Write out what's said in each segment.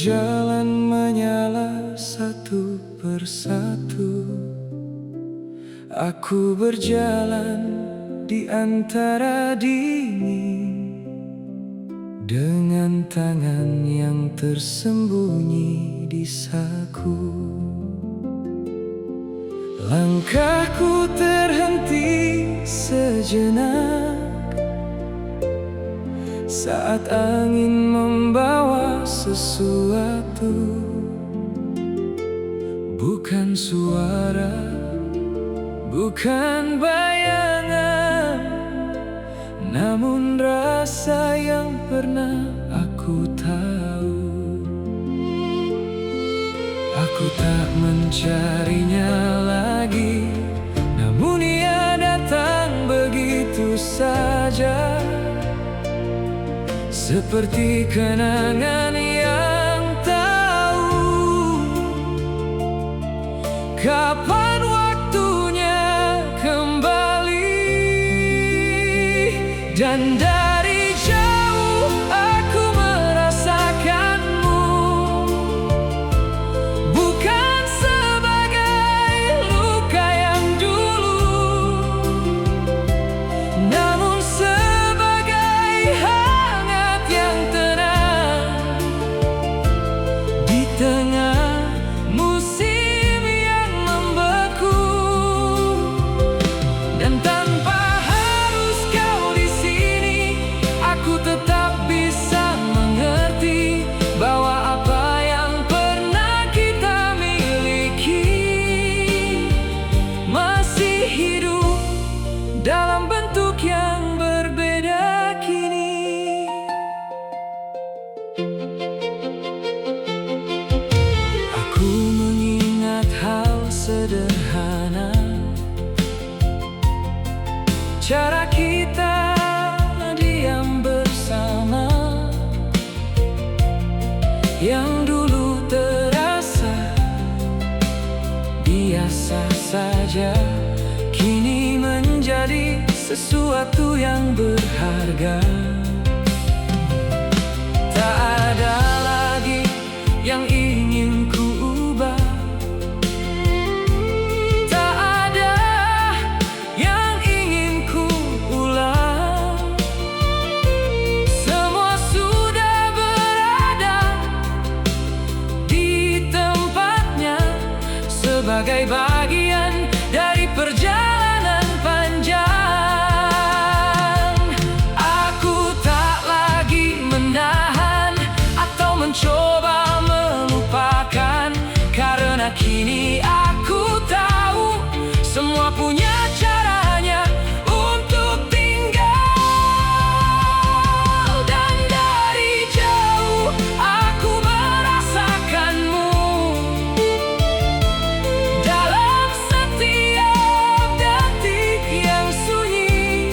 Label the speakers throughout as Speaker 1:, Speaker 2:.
Speaker 1: berjalan menyala satu persatu. Aku berjalan di antara dingin, dengan tangan yang tersembunyi di saku. Langkahku terhenti sejenak saat angin membawa sesuatu. Bukan suara, bukan bayangan, namun rasa yang pernah aku tahu. Aku tak mencarinya lagi, namun ia datang begitu saja, seperti kenangan yang tahu kapan waktunya kembali. Dan dari jauh aku merasakanmu, bukan sebagai luka yang dulu, namun sebagai hangat yang tenang di tengah musim yang membeku. Dan tanpa harus kau di sini, aku tetap bisa mengerti bahwa apa yang pernah kita miliki masih hidup dalam bentuk yang berbeda kini. Aku mengingat hal sederhana, cara kita diam bersama, yang dulu terasa biasa saja, kini menjadi sesuatu yang berharga. Tak ada lagi yang ingin ku ubah, tak ada yang ingin ku ulang. Semua sudah berada di tempatnya, sebagai bagian dari perjalanan panjang. Aku tak lagi menahan atau mencoba melupakan, karena kini aku tahu semua punya caranya untuk tinggal. Dan dari jauh aku merasakanmu dalam setiap detik yang sunyi,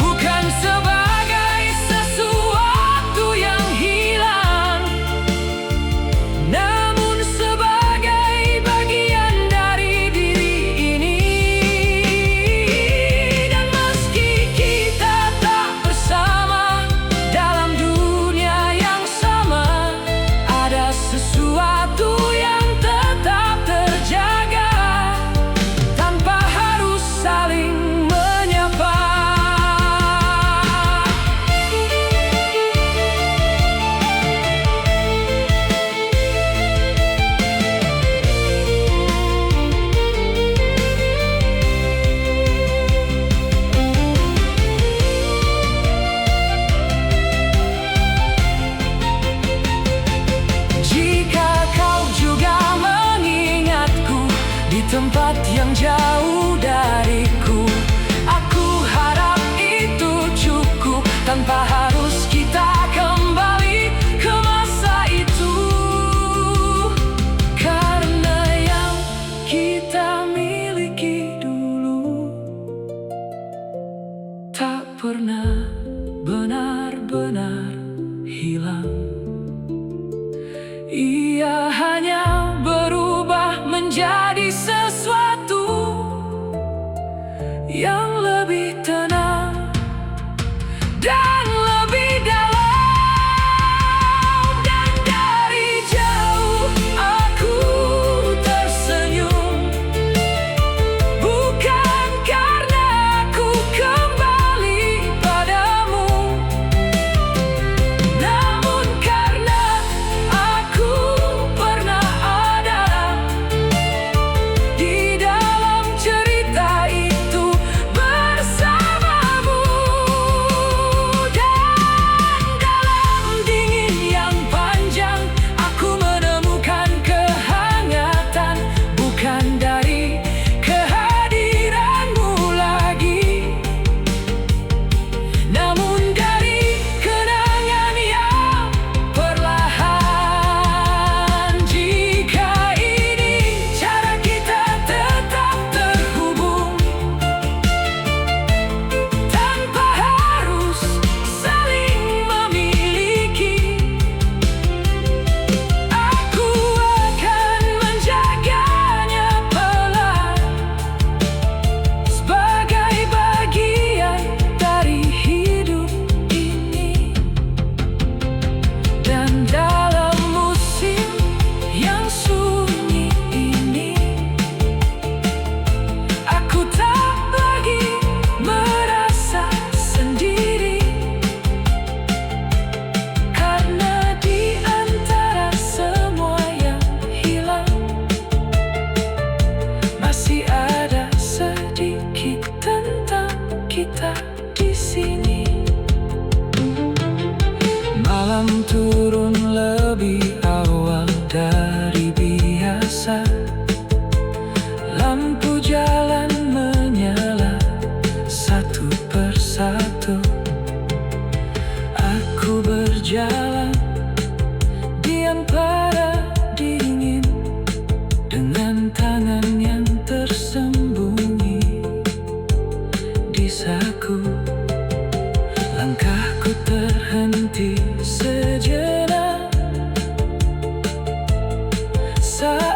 Speaker 1: bukan sebagai sesuatu yang hilang, namun sebagai bagian dari diri ini. Dan meski kita tak bersama dalam dunia yang sama, ada sesuatu yang tetap terjaga tanpa harus saling menyapa. Jika kau juga mengingatku di tempat yang jauh dariku, aku harap itu cukup, tanpa harus kita kembali ke masa itu. Karena yang kita miliki dulu tak pernah benar-benar hilang. Ia hanya berubah menjadi sesuatu yang lebih tenang dan lebih dalam. tak